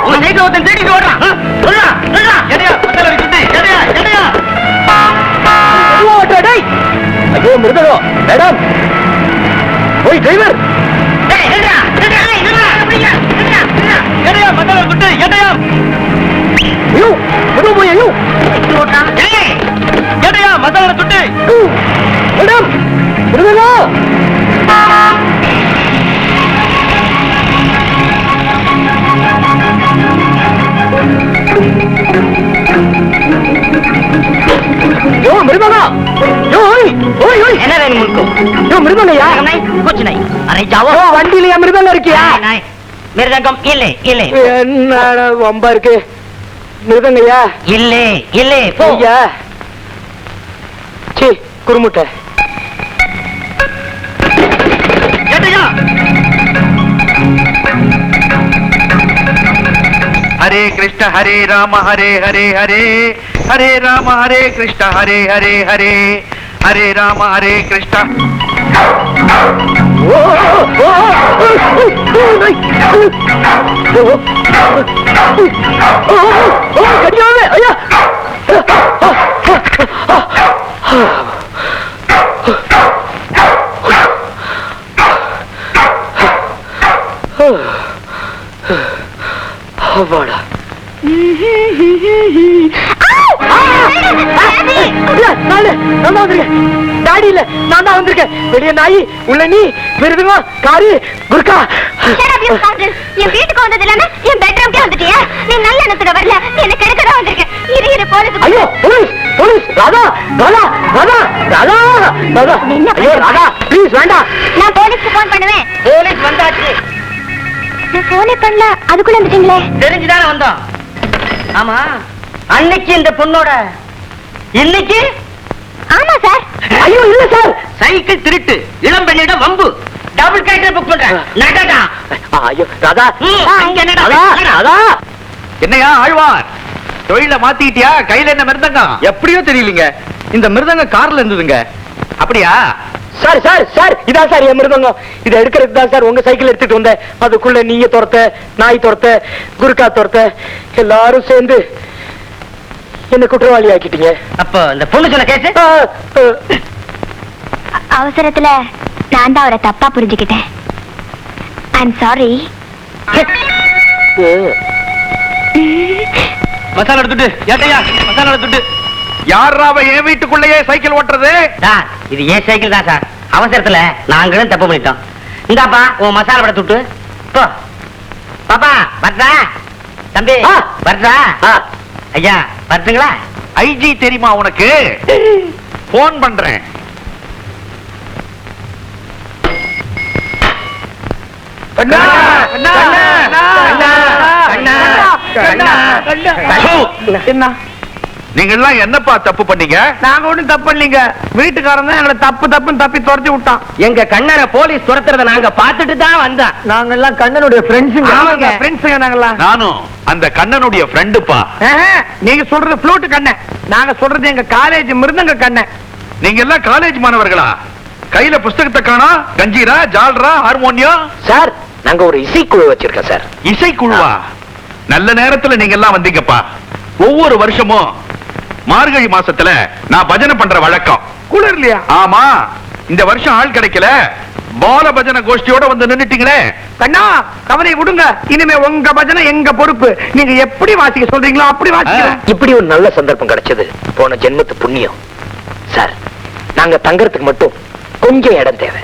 உங்க சைக்கிள் ஒருத்தன் தேடிட்டு ஓடுறான். மெதுவா ஓட்டுறா. டேய் ஐயோ மிருதங்க மேடம். ஓய் டிரைவர். ஐயோ மெதுவா போய். ஐயோ மசாலா துட்டு மேடம் மிருதங்க. யோ மிருதங்க. யோ ஓய் ஓய் ஓய். என்ன வேணும் முழுக்கும்? யோ மிருதங்கயா. कुछ नहीं. अरे जाओ. யோ வண்டியில மிருதங்க இருக்கியா? नहीं மிருதங்கம் இல்லை இல்லை என்னடா வம்பா இருக்கு. மிருதங்கயா இல்லை இல்லை போ. ஐயா சி குறுமுட்டை. हरे कृष्ण हरे राम हरे हरे हरे हरे राम हरे कृष्ण हरे हरे हरे हरे राम हरे कृष्ण. ஐயா அப்பாடா. டாடி இல்ல, நான் தான் வந்திருக்கேன். வெளியே நாய், உள்ள நீ, மிருதுங்க, காரி, குர்கா. என் வீட்டுக்கு வந்தது இல்லாம என் பெட்ரூம்க்கே வந்துட்டியா? நீ நல்ல எண்ணத்துல வரல, என்ன கெடுக்கதான் வந்திருக்கேன். இரு போலீஸ். ஐயோ போலீஸ் போலீஸ். ராதா ராதா ராதா ராதா ராதா. ஐயோ ராதா ப்ளீஸ் வேண்டாம். நான் போலீஸ்க்கு போன் பண்ணுவேன். போலீஸ் வந்தாச்சு. நான் போனே பண்ணல, அதுக்குள்ள வந்துட்டீங்களே. தெரிஞ்சுதானே வந்தோம். ஆமா அன்னைக்கு இந்த பொண்ணோட, இன்னைக்கு ஆமா சார். ஐயோ இல்ல சார். சைக்கிள் திருட்டு, இளம் பெண்ணிடம் வம்பு, டபுள் கேட்டர் புக் பண்றேன். நடடா. ஐயோ ராதா. இங்க என்னடா? ராதா என்னையா ஆழ்வார், தொழில மாத்திட்டியா? கையில என்ன மிருதங்கம்? எப்படியோ தெரியலீங்க, இந்த மிருதங்க கார்ல இருந்ததுங்க. அப்படியா? சார் சார் சார் இதான் சார் என் மிருதங்கம். இதை எடுக்கிறதுக்கு தான் சார் உங்க சைக்கிள் எடுத்துட்டு வந்தேன். அதுக்குள்ள நீங்க துரத்த, நாய் துரத்த, குருக்கா துரத்த, எல்லாரும் சேர்ந்து என்ன குற்றவாளி ஆக்கிட்டீங்க. அப்ப இந்த பொண்ணு சொன்ன கேஸ் அவசரத்துல நான் தான் அவரை தப்பா புரிஞ்சுக்கிட்டேன். I'm sorry. மசாலா எடுத்துட்டு ஏட்டையா, மசாலா எடுத்துட்டு. யாரா அவ என் வீட்டுக்குள்ளேயே சைக்கிள் ஓட்டுறது? சார் இது ஏன் சைக்கிள் தான் சார். அவசரத்துல நாங்களும் தப்பு பண்ணிட்டோம். இந்தாப்பா உன் மசாலா வடை துட்டு போ. பாப்பா வர்றா. தம்பி வர்றா. ஐயா வரட்டுங்களா? ஐஜி தெரியுமா உனக்கு? போன் பண்றேன். என்ன நீங்க எல்லாம் என்னப்பா தப்பு பண்ணீங்க? நாங்க ஒண்ணும் தப்பு பண்ணீங்க. வீட்டுக்காரன் தான் எங்களை தப்பு தப்புன்னு தப்பி துரத்தி விட்டான். எங்க கண்ணனை போலீஸ் துரத்துறத நாங்க பார்த்துட்டு தான் வந்தோம். நாங்க எல்லாம் கண்ணனுடைய ஃப்ரெண்ட்ஸுங்க. ஆமாங்க. ஃப்ரெண்ட்ஸுங்க நாங்கெல்லாம். நானும் அந்த கண்ணனுடைய ஃப்ரெண்டுப்பா. நீங்க சொல்றது ஃப்ளூட் கண்ணன், நாங்க சொல்றது எங்க காலேஜ் மிருதங்க கண்ணன். நீங்க எல்லாம் காலேஜ் மாணவர்களா? கையில புஸ்தகத்தை காணோம், கஞ்சீரா, ஜால்ரா, ஹார்மோனியம். சார் நாங்க ஒரு இசைக்குழு வச்சிருக்கோம் சார். இசைக்குழுவா? நல்ல நேரத்துல நீங்க எல்லாம் வந்தீங்கப்பா. ஒவ்வொரு வருஷமும் மார்கழி மாசத்துல நான் பஜனை பண்ற வழக்கம். குளிர்லையா? ஆமா, இந்த வருஷம் ஆள் கிடைக்கல, பால பஜனை கோஷ்டியோட வந்து நின்னுட்டீங்களே. கண்ணா கவலை விடுங்க, இனிமே உங்க பஜனை எங்க பொறுப்பு. நீங்க எப்படி வாசிக்க சொல்றீங்களோ அப்படி வாசிக்கிறேன். இப்படி ஒரு நல்ல சந்தர்ப்பம் கிடைச்சது போன ஜென்மத்து புண்ணியம் சார். நாங்க தங்கறதுக்கு மட்டும் கொஞ்சம் இடம் தேவை.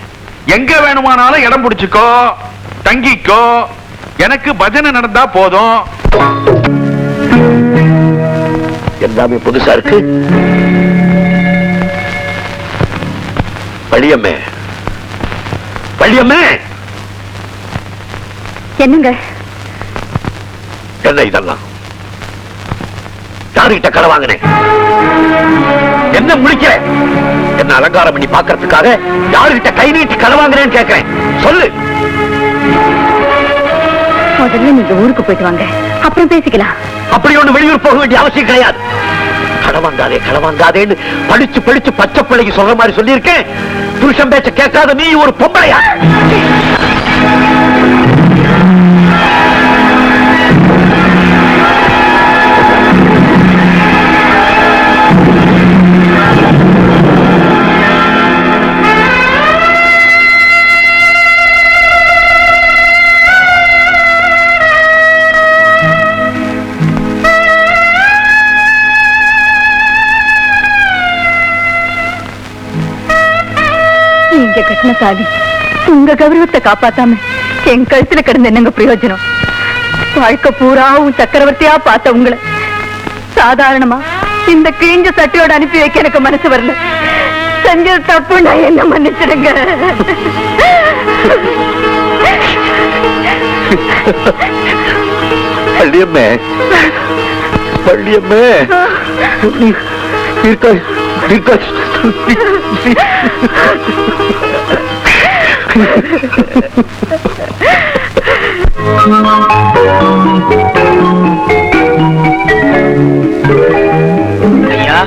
எங்க வேணுமானாலும் இடம் பிடிச்சுக்கோ, தங்கிக்கோ, எனக்கு பஜனை நடந்தா போதும். எல்லாமே புதுசா இருக்கு. வள்ளியம்மே, வள்ளியம்மே, என்னங்க என்ன இதெல்லாம்? யாருகிட்ட கடை வாங்கினேன்? என்ன முடிக்கிற? என்ன அலங்காரம் பண்ணி பாக்குறதுக்காக யாருகிட்ட கை நீட்டி கடை வாங்கினேன்னு கேட்கிறேன். சொல்லு. முதல்ல நீங்க ஊருக்கு போயிட்டு வாங்க, அப்புறம் பேசிக்கலாம். அப்படி ஒண்ணு வெளியூர் போக வேண்டிய அவசியம் கிடையாது. கடவாங்காதே கடவாங்காதேன்னு படிச்சு படிச்சு பச்சை பிள்ளைக்கு சொல்ற மாதிரி சொல்லியிருக்கேன். புருஷன் பேச்ச கேட்காத நீ ஒரு பொம்பளையா? நீங்க கட்டின சாதி உங்க கௌரவத்தை காப்பாத்தாம என் கழுத்துல கிடந்த என்னங்க பிரயோஜனம்? வாழ்க்கை பூராவும் சக்கரவர்த்தியா பார்த்த உங்களை சாதாரணமா இந்த கிழிஞ்ச சட்டையோட அனுப்பி வைக்க எனக்கு மனசு வரல. செஞ்ச தப்பு நான் என்ன மன்னிச்சிடுங்க. வள்ளியம்மே, வள்ளியம்மே, இருக்க இருக்க ஐயா,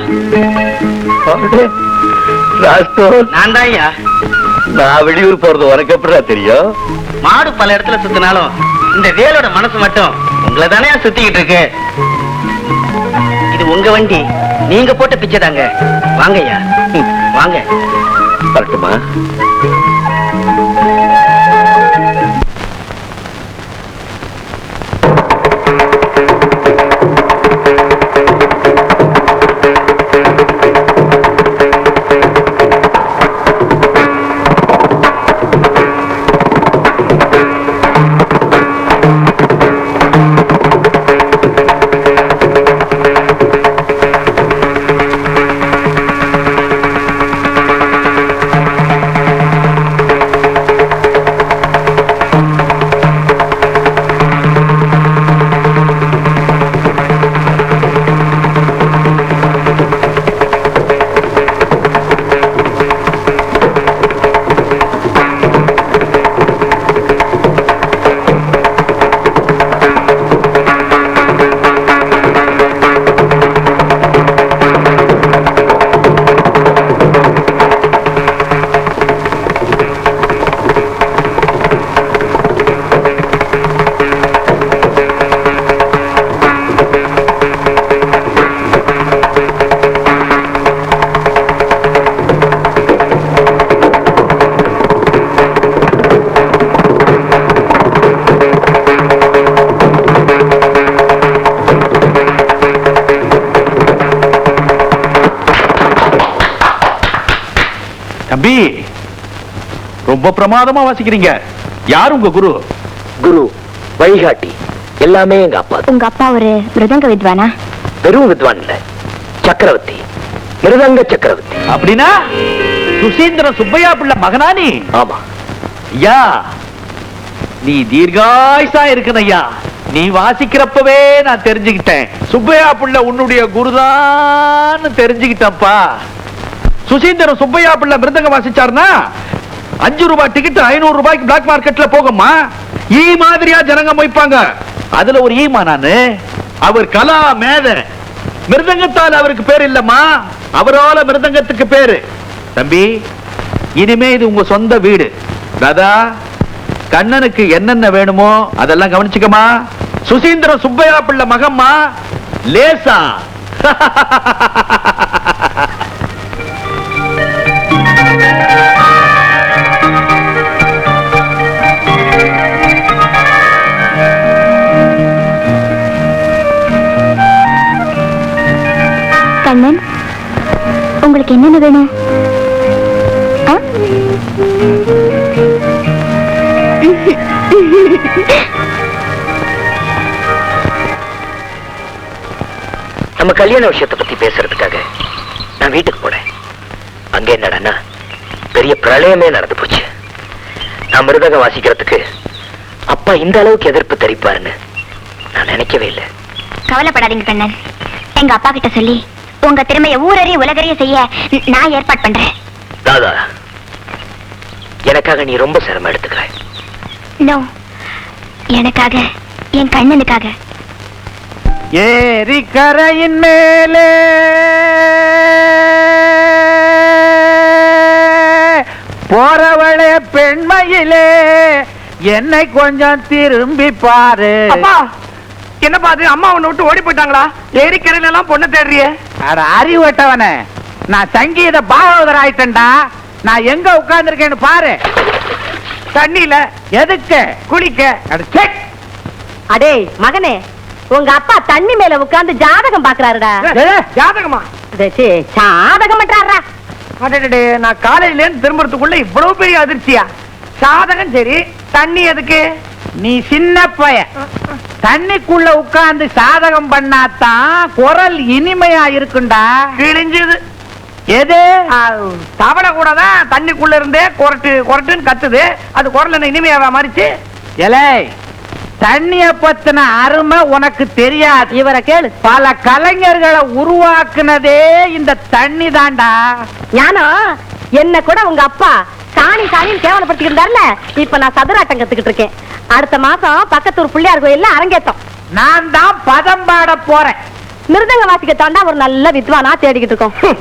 நான் தான் ஐயா. நான் வெளியூர் போறது உனக்கு எப்படிடா தெரியும்? மாடு பல இடத்துல சுத்தினாலும் இந்த வேலோட மனசு மட்டும் உங்களை தானே சுத்திக்கிட்டு இருக்கு. இது உங்க வண்டி, நீங்க போட்ட பிச்சை தாங்க. வாங்க ஐயா, வாங்க. வரட்டுமா? தம்பி, ரொம்ப பிரமாதமா வாசிக்கிறீங்க. யார் உங்க குரு? குரு வழிகாட்டி எல்லாமே எங்க அப்பா. உங்க அப்பா ஒரு மிருதங்க வித்வானா? வெறும் வித்வான் இல்ல, சக்கரவர்த்தி, மிருதங்க சக்கரவர்த்தி. அப்படின்னா சுசீந்திர சுப்பையா பிள்ளை மகனா நீ? ஆமா ஐயா, நீ தீர்காயுசா இருக்கணும் ஐயா. நீ வாசிக்கிறப்பவே நான் தெரிஞ்சுக்கிட்டேன் சுப்பையா பிள்ளை உன்னுடைய குருதான் தெரிஞ்சுக்கிட்டப்பா. சுசீந்திர சுப்பையா பிள்ளை மிருதங்க வாசிச்சாருன்னா 5 ரூபாய் டிக்கெட் 500 ரூபாய்க்கு பிளாக் மார்க்கெட்ல போகுமா? மாதிரியா ஜனங்க மொய்ப்பாங்க. அதுல ஒரு ஈமா நானு. அவர் கலா மேத, மிருதங்கத்தால் அவருக்கு பேர் இல்லம்மா, அவரால மிருதங்கத்துக்கு பேரு. தம்பி, இனிமே இது உங்க சொந்த வீடு. தாதா, கண்ணனுக்கு என்னென்ன வேணுமோ அதெல்லாம் கவனிச்சுக்கமா. சுசீந்திர சுப்பையா பிள்ளை மகம்மா, லேசா. கண்ணன், உங்களுக்கு என்னென்ன வேணும்? நம்ம கல்யாண விஷயத்தை பத்தி பேசுறதுக்காக நான் வீட்டுக்கு போனேன். அங்க என்னடா பெரிய பிரளயமே நடந்து போச்சு. நான் மிருதகம் வாசிக்கிறதுக்கு அப்பா இந்த அளவுக்கு எதிர்ப்பு தெரிப்பாருன்னு நான் நினைக்கவே இல்லை. கவலைப்படாதீங்க கண்ணன், எங்க அப்பா கிட்ட சொல்லி உங்க திறமைய ஊரறிய உலகறிய செய்ய நான் ஏற்பாடு பண்றேன். தாதா, எனக்காக நீ ரொம்ப சிரமம் எடுத்துக்கிற. நோ, எனக்காக, என் கண்ணனுக்காக. ஏரிக்கரையின் மேலே போறவளே பெண்மையிலே என்னை கொஞ்சம் திரும்பி பாரு. என்ன பாது, அம்மா உன்னை விட்டு ஓடி போயிட்டாங்களா? ஏரிக்கரையில எல்லாம் பொண்ணு தேடுறிய? அறிவட்டவனே, நான் சங்கீத பாகவதர் ஆயிட்டேன்டா. நான் எங்க உட்கார்ந்து இருக்கேன்னு பாரு. தண்ணியில. எதுக்கு? குளிக்க. அடே மகனே, உங்க அப்பா தண்ணி மேல உட்கார்ந்து ஜாதகம் பாக்குறாருடா. ஜாதகமா? ஜாதகம் பண்றாரா? நான் காலையில இருந்து திரும்புறதுக்குள்ள இவ்வளவு பெரிய அதிர்ச்சியா? சாதகம் சரி, தண்ணி எதுக்கு? நீ சின்ன பையன், தண்ணிக்குள்ள உட்கார்ந்து சாதகம் பண்ணாதான் குரல் இனிமையா இருக்குண்டா. கிழிஞ்சது. எது? தவணை கூட தான் தண்ணிக்குள்ள இருந்தே கொரட்டு கொரட்டுன்னு கத்துது. அது குரல் என்ன இனிமையாவா மாறிச்சு? எலை, தண்ணிய பத்தின அருமை உனக்கு தெரியாது. இவரை கேளு. பல கலைஞர்களை உருவாக்குனதே இந்த தண்ணி தாண்டா. ஞானம், என்ன கூட உங்க அப்பா சாணி சாணின்னு கேவலப்படுத்திட்டு இருந்தாருல, இப்ப நான் சதுராட்டம் கத்துக்கிட்டு இருக்கேன். அடுத்த மாசம் பக்கத்தூர் பிள்ளையார் கோயில்ல அரங்கேத்தம். நான் தான் பதம் பாட போறேன். மிருதங்க வாசிக்க தாண்டா ஒரு நல்ல வித்வானா தேடிக்கிட்டு இருக்கோம்.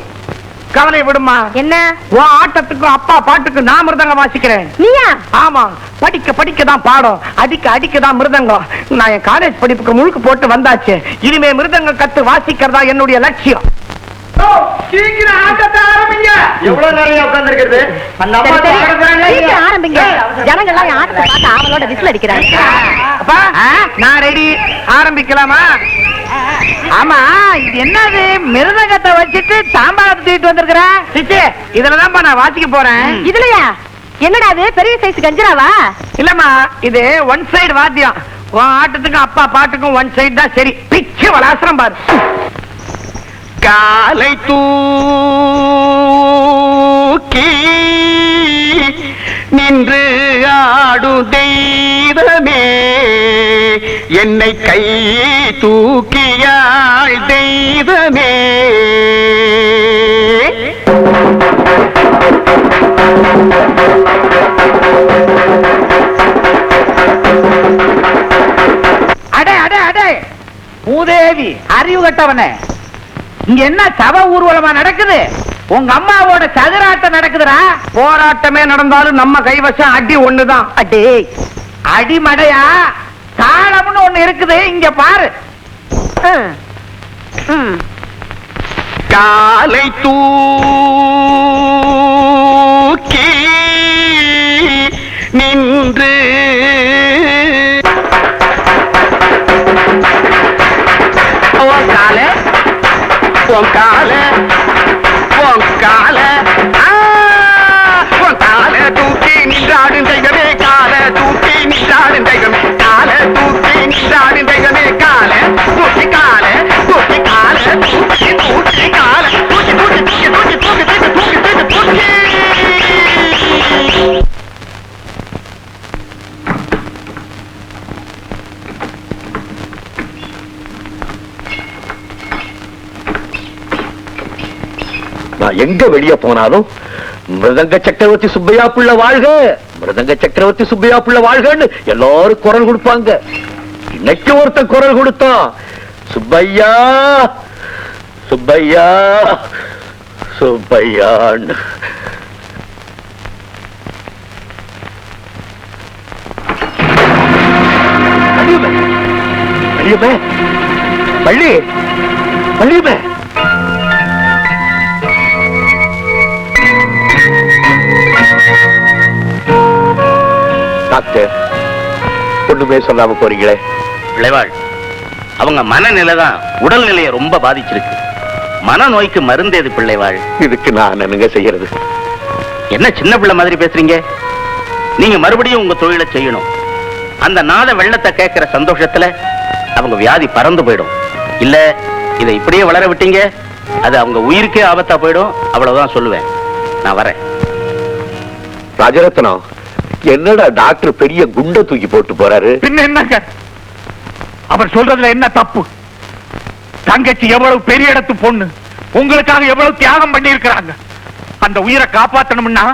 கவலை விடுமா. என்ன? உன் ஆட்டத்துக்கும் அப்பா பாட்டுக்கும் நான் மிருதங்கம் வாசிக்கிறேன். நீயா? ஆமா, படிக்க படிக்க தான் பாடம், அடிக்க அடிக்க தான் மிருதங்கம். நான் என் காலேஜ் படிப்புக்கு முழுக்க போட்டு வந்தாச்சு. இனிமே மிருதங்கம் கத்து வாசிக்கிறதா என்னுடைய லட்சியம். சீக்கிரம் ஆட்டத்தை ஆரம்பிங்க. எவ்வளவு நேரம் உட்கார்ந்து இருக்கிறது? ஆரம்பிங்க. ஜனங்கள்லாம் ஆட்டத்தை பார்த்து அவளோட விசில் அடிக்கிறாங்க. அப்பா, நான் ரெடி. ஆரம்பிக்கலாமா? ஆமா, இது என்னது? மிருதங்கத்தை வச்சுட்டு தாம்பாளத்தை தூக்கிட்டு வந்திருக்கிற? இதுலதான் நான் வாசிக்க போறேன். இதுலயா? என்னடா அது, பெரிய சைஸ் கஞ்சராவா? இல்லம்மா, இது ஒன் சைடு வாத்தியம். உன் ஆட்டத்துக்கும் அப்பா பாட்டுக்கும் ஒன் சைடு தான் சரி. பிச்சு வளாசரம் பாரு. காலை தூக்கி நின்று ஆடு தெய்வமே, என்னை கை தூக்கியாள் தெய்வமே. அடே அடே அடே, மூதேவி, அறிவு கட்டவனே, இங்க என்ன சவ ஊர்வலமா நடக்குது? உங்க அம்மாவோட சதுராட்டம் நடக்குதுடா. போராட்டமே நடந்தாலும் நம்ம கைவசம் அடி ஒண்ணுதான். அடே அடிமடையா, தாளம்னு ஒண்ணு இருக்குது, இங்க பாரு. காலை தூக்கி நின்று கால பொங்கால பொங்கால கால தூக்கி நின்றாடும் தெய்வமே, கால தூக்கி நின்றாடும் தெய்வமே, கால தூக்கி நின்றாடும் தெய்வமே, கால தூக்கி கால தூக்கி கால தூக்கி தூக்கி கால தூக்கி தூக்கி தூக்கி தூக்கி தூக்கி தூக்கி தூக்கி தூக்கி தூக்கி. நான் எங்க வெளிய போனாலும் மிருதங்க சக்கரவர்த்தி சுப்பையா பிள்ளை வாழ்க, மிருதங்க சக்கரவர்த்தி சுப்பையா பிள்ளை வாழ்கன்னு எல்லாரும் குரல் கொடுப்பாங்க. இன்னைக்கு ஒருத்த குரல் கொடுத்தோம், சுப்பையா சுப்பையா சுப்பையான்னு. வள்ளியம்மே, வள்ளி, வள்ளியம்மே. டாக்டர், ஒண்ணுமே சொல்லாம போறீங்களே. பிள்ளைவாள், அவங்க மனநிலை தான் உடல்நிலையை ரொம்ப பாதிச்சிருக்கு. மனநோய்க்கு மருந்தேது பிள்ளைவாள். இதுக்கு நான் என்னங்க செய்யறது? என்ன சின்ன பிள்ளை மாதிரி பேசுறீங்க? நீங்க மறுபடியும் உங்க தொழிலை செய்யணும். அந்த நாத வெள்ளத்தை கேட்கிற சந்தோஷத்துல அவங்க வியாதி பறந்து போயிடும். இல்ல இதை இப்படியே வளர விட்டீங்க, அது அவங்க உயிருக்கே ஆபத்தா போயிடும். அவ்வளவுதான் சொல்லுவேன். நான் வரேன். ராஜரத்னம், என்னடா டாக்டர் பெரிய குண்டை தூக்கி போட்டு போறாரு? பின்ன என்னங்க, அவர் சொல்றதுல என்ன தப்பு? தங்கச்சி எவ்வளவு பெரிய இடத்து பொண்ணு, உங்களுக்காக எவ்வளவு தியாகம் பண்ணி இருக்கிறாங்க. அந்த உயிரை காப்பாற்றணும்னா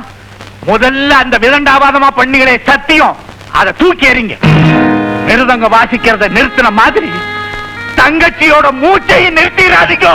முதல்ல அந்த விதண்டாவாதமா பண்ணீங்களே சத்தியம், அதை தூக்கி எறிங்க. மிருதங்க வாசிக்கிறத நிறுத்தின மாதிரி தங்கச்சியோட மூச்சையும் நிறுத்திடாதீங்க.